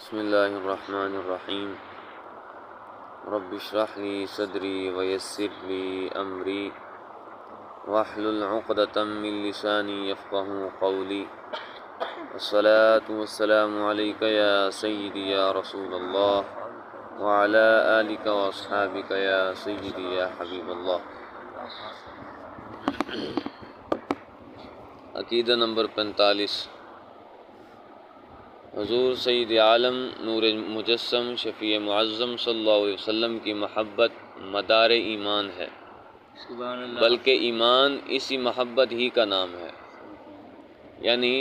بسم اللہ الرحمن الرحیم رب اشرح لی صدری ویسر لی امری واحلل عقدۃ من لسانی یفقہوا قولی والصلاة والسلام علیک یا سیدی یا رسول اللہ وعلی آلک واصحابک یا سیدی یا حبیب اللہ۔ عقیدہ نمبر 45۔ حضور سید عالم نور مجسم شفیع معظم صلی اللہ علیہ وسلم کی محبت مدار ایمان ہے، سبحان اللہ۔ بلکہ ایمان اسی محبت ہی کا نام ہے۔ یعنی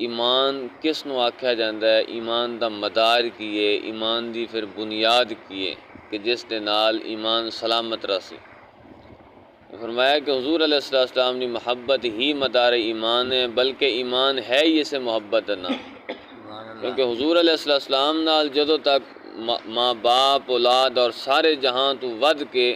ایمان کس نو آکھیا جاندا ہے؟ ایمان دا مدار کیے، ایمان دی پھر بنیاد کیے کہ جس دے نال ایمان سلامت رسی۔ فرمایا کہ حضور علیہ السلام دی محبت ہی مدار ایمان ہے، بلکہ ایمان ہے ہی اسے محبت دا نام، کیونکہ حضور علیہ السلام نال جدوں تک ماں باپ اولاد اور سارے جہاں تو ود کے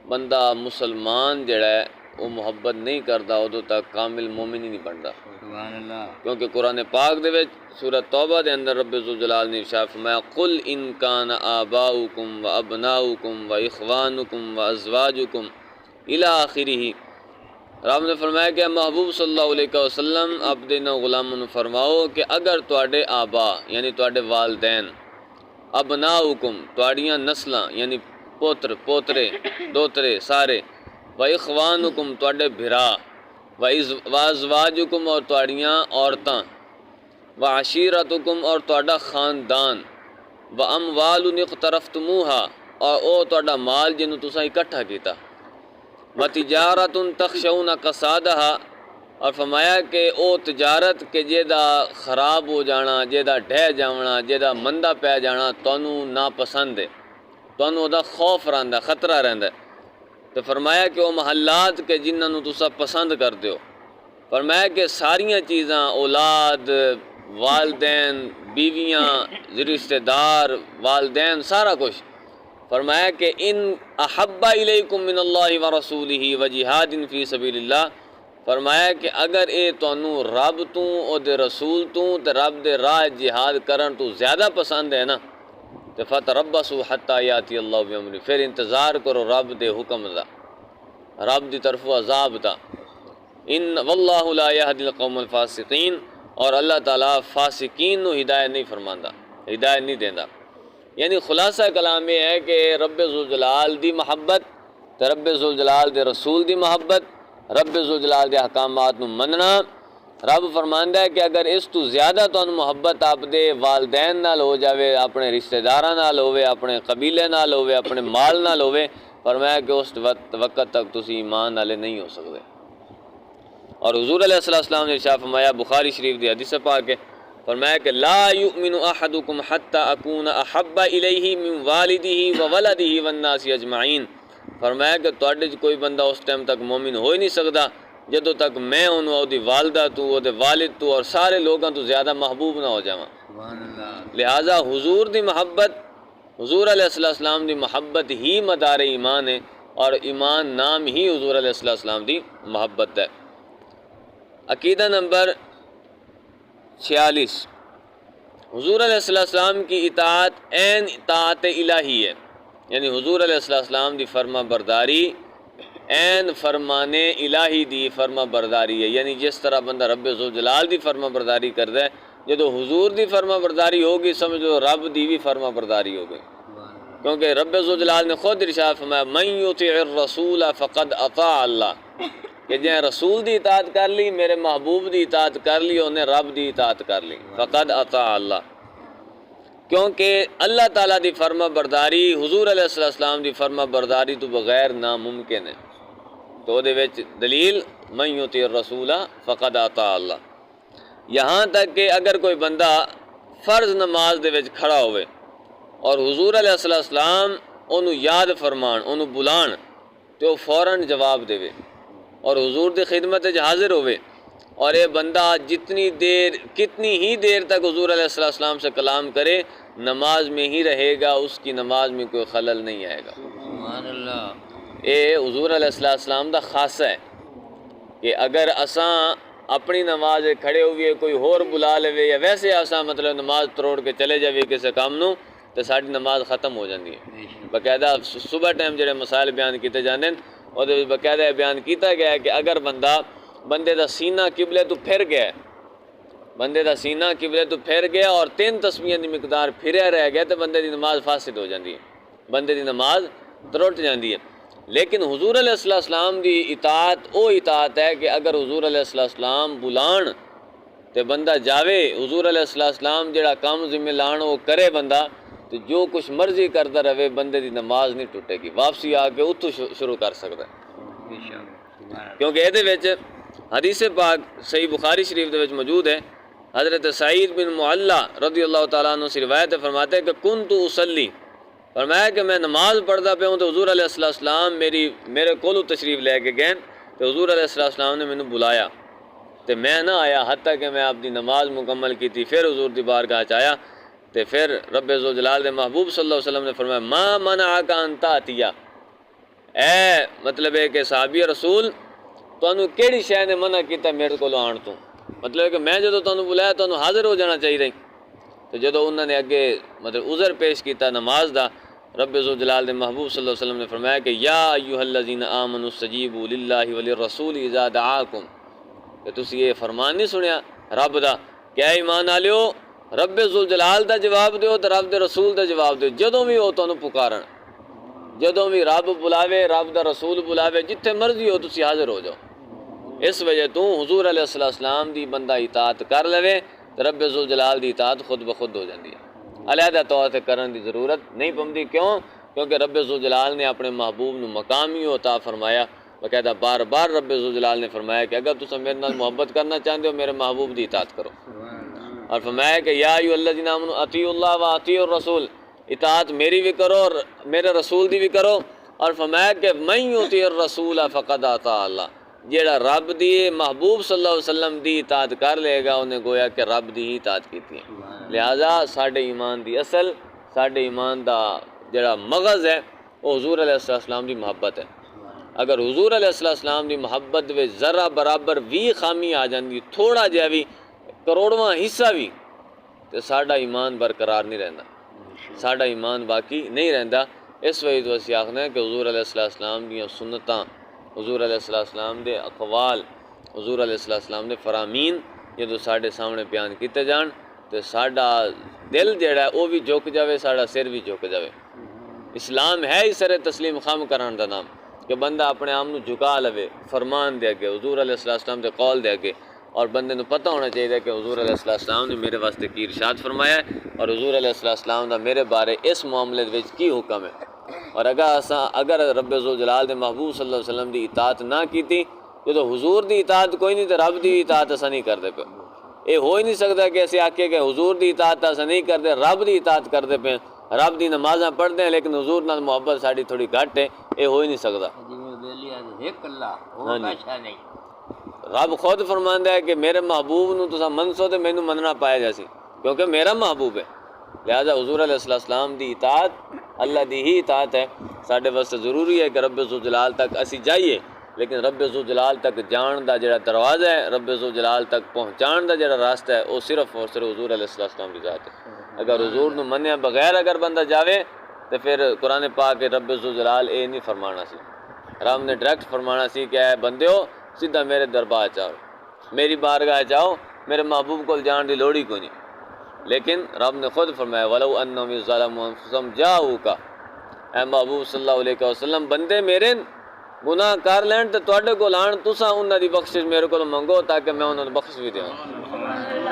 بندہ مسلمان جڑا ہے وہ محبت نہیں کردا، ادوں تک کامل مومن ہی نہیں بندا۔ سبحان اللہ۔ کیونکہ قرآن پاک دے وچ سورۃ توبہ دے اندر رب ذوالجلال نے ارشاد فرمایا قل ان کان آباؤکم و ابناؤکم و اخوانکم و ازواجکم الی آخرہ۔ رب نے فرمایا کہ محبوب صلی اللہ علیہ وسلم اپنے غلاموں فرماؤ کہ اگر تواڈے آبا یعنی تواڈے والدین، ابناؤکم تواڈیاں نسلاں یعنی پوتر پوترے دوترے سارے، و اخوانکم تواڈے بھرا، و ازواجکم اور تواڈیاں عورتاں، و عشیرتکم اور تواڈا خاندان، و اموال اقترفتموہا اور او تواڈا مال جنوں تساں اکٹھا کیتا، وَتِجَارَةٌ تَخْشَوْنَ كَسَادَهَا اور فرمایا کہ او تجارت کہ جیدا خراب ہو جانا، جیدا ڈھہ جانا، جیدا مندہ پہ جانا تانوں ناپسند ہے، تانوں دا خوف رہندا، خطرہ رہندا ہے۔ تو فرمایا کہ او محلات کہ جنہاں نوں تساں پسند کردے ہو، فرمایا کہ ساریاں چیزاں اولاد، والدین، بیویاں، رشتہ دار، والدین، سارا کچھ، فرمایا کہ ان احب الیکم من اللہ ورسولہ وجہاد فی سبیل اللہ، فرمایا کہ اگر اے تانوں رب تو او دے رسول تو تے رب دے راہ جہاد کرن تو زیادہ پسند ہے نا، تے فتربصوا حتی یاتی اللہ بامرہ، پھر انتظار کرو رب دے حکم دا، رب دی طرف عذاب دا۔ ان واللہ لا یہدی القوم الفاسقین، اور اللہ تعالیٰ فاسقین نو ہدایت نہیں فرماندا، ہدایت نہیں دیندا۔ یعنی خلاصہ کلام یہ ہے کہ رب ذوالجلال دی محبت تے رب ذوالجلال دے رسول دی محبت، رب ذوالجلال دے احکامات نو مننا۔ رب فرماندا ہے کہ اگر اس تو زیادہ تانوں محبت آپ دے والدین نال ہو جاوے، اپنے رشتہ داراں نال ہوے، اپنے قبیلے نال ہوے، اپنے مال نال ہوے، فرمایا کہ اس وقت تک تسی ایمان والے نہیں ہو سکدے۔ اور حضور علیہ السلام نے ارشاد فرمایا بخاری شریف دی حدیث پاک ہے، فرمایا کہ لا یؤمن احدکم حتی اکون احب الیہ من والدہ وولدہ والناس اجمعین، فرمایا کہ تواڈے کوئی بندہ اس ٹائم تک مومن ہو ہی نہیں سکدا جدوں تک میں انہوں او دی والدہ تو او دے والد تو اور سارے لوگاں تو زیادہ محبوب نہ ہو جاواں۔ سبحان اللہ۔ لہٰذا حضور دی محبت، حضور علیہ السلام دی محبت ہی مدار ایمان ہے، اور ایمان نام ہی حضور علیہ السلام دی محبت ہے۔ عقیدہ نمبر 46۔ حضور علیہ السلام کی اطاعت عین اطاعت الہی ہے، یعنی حضور علیہ السلام دی فرما برداری عین فرمان الہی دی فرما برداری ہے، یعنی جس طرح بندہ رب ذوالجلال دی فرما برداری کردا ہے، جدو حضور دی فرما برداری ہوگی سمجھو رب دی بھی فرما برداری ہو گئی، کیونکہ رب ذوالجلال نے خود ارشاد فرمایا من یطع الرسول فقد اطاع اللہ، کہ جے رسول دی اطاعت کر لی، میرے محبوب دی اطاعت کر لی، انہیں رب دی اطاعت کر لی، فقد اطاع اللہ، کیونکہ اللہ تعالیٰ دی فرما برداری حضور علیہ السلام دی فرما برداری تو بغیر ناممکن ہے۔ تو دے وچ دلیل من یطع الرسول فقد اطاع اللہ۔ یہاں تک کہ اگر کوئی بندہ فرض نماز دے وچ کھڑا ہوئے اور حضور علیہ السلام انہوں یاد فرمان، انہوں بلان، تو فوراً جواب دے، اور حضور دی خدمت وچ حاضر ہوئے، اور یہ بندہ کتنی ہی دیر تک حضور علیہ السلام سے کلام کرے، نماز میں ہی رہے گا، اس کی نماز میں کوئی خلل نہیں آئے گا۔ سبحان اللہ۔ یہ حضور علیہ السلام دا خاصہ ہے کہ اگر اساں اپنی نماز کھڑے ہوئے کوئی ہور بلا لے یا ویسے آسا مطلب نماز تروڑ کے چلے جاوے کسی کام نو تو ساری نماز ختم ہو جاتی ہے۔ باقاعدہ صبح ٹائم جڑے مسائل بیان کیتے جاندے اور باقاعدہ بیان کیتا گیا ہے کہ اگر بندے دا سینہ قبلے تو پھر گیا، بندے دا سینہ قبلے تو پھر گیا اور 3 تسبیحاں دی مقدار پھریا رہ گیا تو بندے دی نماز فاسد ہو جاندی ہے، بندے دی نماز ترٹ جاندی ہے۔ لیکن حضور علیہ السلام دی اطاعت او اطاعت ہے کہ اگر حضور علیہ السلام بلان تے بندہ جاوے، حضور علیہ السلام جڑا کام ذمہ لان وہ کرے بندہ، تو جو کچھ مرضی کرتا رہے بندے دی نماز نہیں ٹوٹے گی، واپسی آ کے اتھو شروع کر سکتا ہے۔ کیونکہ یہ وچ حدیث پاک صحیح بخاری شریف دے وچ موجود ہے، حضرت سعید بن معلّہ رضی اللہ تعالیٰ عنہ سے روایت فرماتے ہیں کہ کنت اصلی، فرمایا کہ میں نماز پڑھتا پہ ہوں تو حضور علیہ السلام میرے کولو تشریف لے کے گئے تو حضور علیہ السلام نے مینوں بلایا تو میں نہ آیا حتیٰ کہ میں اپنی نماز مکمل کی تھی، پھر حضور دی بارگاہ چ آیا تو پھر رب ذوالجلال دے محبوب صلی اللہ علیہ وسلم نے فرمایا ما منعک ان تأتیا، اے مطلب ہے کہ صحابی رسول تانوں کیڑی شے نے منع کیتا میرے کول آن تو، مطلب ہے کہ میں جدوں تانوں بلایا تانوں حاضر ہو جانا چاہیے۔ تو جدوں انہوں نے اگے مطلب عذر پیش کیتا نماز دا، رب ذوالجلال دے محبوب صلی اللہ علیہ وسلم نے فرمایا کہ یا ایھا الذین آمنوا استجیبوا للہ وللرسول اذا دعاکم، کہ تسی یہ فرمان نہیں سنیا رب دا کہ اے ایمان والو رب ذوالجلال دا جواب دیو تے رب دے رسول دا جواب دیو، جدوں بھی وہ تانوں پکارن، جدوں بھی رب بلاوے رب دا رسول بلاوے جتھے مرضی ہو تسی حاضر ہو جاؤ۔ اس وجہ تو حضور علیہ السلام دی بندہ اطاعت کر لوے تو رب ذوالجلال دی اطاعت خود بخود ہو جاندی ہے، علیحدہ طور سے کرن دی ضرورت نہیں پمدی۔ کیوں؟ کیونکہ رب ذوالجلال نے اپنے محبوب نو مقامی عطا فرمایا، باقاعدہ بار بار رب ذوالجلال نے فرمایا کہ اگر تساں میرے نال محبت کرنا چاہتے ہو میرے محبوب دی اطاعت کرو، اور فرمایا کہ یا ایھا الذین آمنوا اطیعوا اللہ واطیعوا الرسول، اطاعت میری بھی کرو اور میرے رسول دی بھی کرو، اور فرمایا کہ من یطیع الرسول فقد اطاع اللہ، جیڑا رب دی محبوب صلی اللہ علیہ وسلم دی اطاعت کر لے گا انہیں گویا کہ رب دی ہی اطاعت کیتی ہے۔ لہذا ساڈے ایمان دی اصل، ساڈے ایمان دا جڑا مغز ہے وہ حضور علیہ السلام دی محبت ہے۔ اگر حضور علیہ السلام دی محبت وچ ذرہ برابر بھی خامی آ جاندی، تھوڑا جہا بھی کروڑواں حصہ بھی، تو ساڈا ایمان برقرار نہیں رہندا، ساڈا ایمان باقی نہیں رہندا۔ اس وجہ تو اسی آخنا ہے کہ حضور علیہ السلام دیاں سنتاں، حضور علیہ السلام دے اقوال، حضور علیہ السلام دے فرامین جدوں ساڈے سامنے بیان کیتے جان تو ساڈا دل جڑا ہے وہ بھی جھک جاوے، ساڈا سر بھی جھک جاوے۔ اسلام ہے ہی سر تسلیم خم کران دا نام کہ بندہ اپنے آپ نو جھکا لوے فرمان دے اگے، حضور علیہ السلام دے قول دے اگے، اور بندے نو پتہ ہونا چاہیے کہ حضور علیہ السلام نے میرے واسطے کی ارشاد فرمایا ہے اور حضور علیہ السلام دا میرے بارے اس معاملے وچ کی حکم ہے۔ اور اگر رب ذوالجلال دے محبوب صلی اللہ علیہ وسلم دی اطاعت نہ کیتی، جدو حضور دی اطاعت کوئی نہیں تو رب دی اطاعت اسا نہیں کردے پے۔ یہ ہو ہی نہیں سکتا کہ اسے آکھے کہ حضور دی اطاعت اسا نہیں کردے، رب دی اطاعت کردے پے، رب دی نمازاں پڑھدے ہیں لیکن حضور نال محبت ساڈی تھوڑی گھٹ ہے، یہ ہو ہی نہیں سکتا۔ رب خود فرماندا ہے کہ میرے محبوب نو تساں منسو تے مینوں مننا پایا جاسی کیونکہ میرا محبوب ہے۔ لہذا حضور علیہ السلام دی اطاعت اللہ دی ہی اطاعت ہے۔ ساڈے واسطے ضروری ہے کہ رب ذوالجلال تک اسی جائیے، لیکن رب ذوالجلال تک جان دا جڑا دروازہ ہے، رب ذوالجلال تک پہنچان دا جڑا راستہ ہے وہ صرف اور صرف حضور علیہ السلام کی ذات ہے۔ اگر حضور نو منیا بغیر اگر بندہ جاوے تو پھر قرآن پاک رب ذوالجلال اے نہیں فرمانا سی، رب نے ڈائریکٹ فرمانا سی کہ اے بندیو سیدھا میرے دربار چاہو، میری بارگاہ چاہو، میرے محبوب کو جان دی لوڑ ہی کوئی نہیں۔ لیکن رب نے خود فرمایا وَلَوْ أَنَّهُمْ ظَلَمُوا أَنفُسَهُمْ جَاءُوكَ، اے محبوب صلی اللہ علیہ وسلم بندے میرے گناہ کر لین تو تواڈے کول آن، تساں انہاں دی بخشش میرے کول منگو تاکہ میں انہاں نوں بخش بھی دیاں۔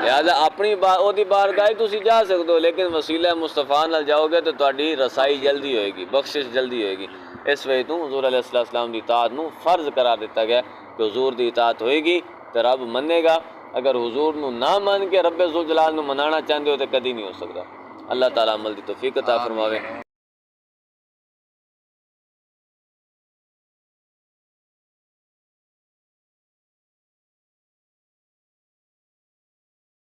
لہذا اپنی دی بارگاہ تسی جا سکدے ہو، لیکن وسیلہ مصطفیٰ نال جاؤ گے تو تہاڈی رسائی جلدی ہوئے گی، بخشش جلدی ہوئے گی۔ اس وجہ تو حضور علیہ السلام دی اطاعت نو فرض قرار دیتا گیا کہ حضور دی اطاعت ہوئے گی تو رب منے گا۔ اگر حضور نو نہ مان کے رب ذوالجلال نو منانا چاہتے ہو تو کدی نہیں ہو سکتا۔ اللہ تعالیٰ عمل دی توفیق عطا فرماوے۔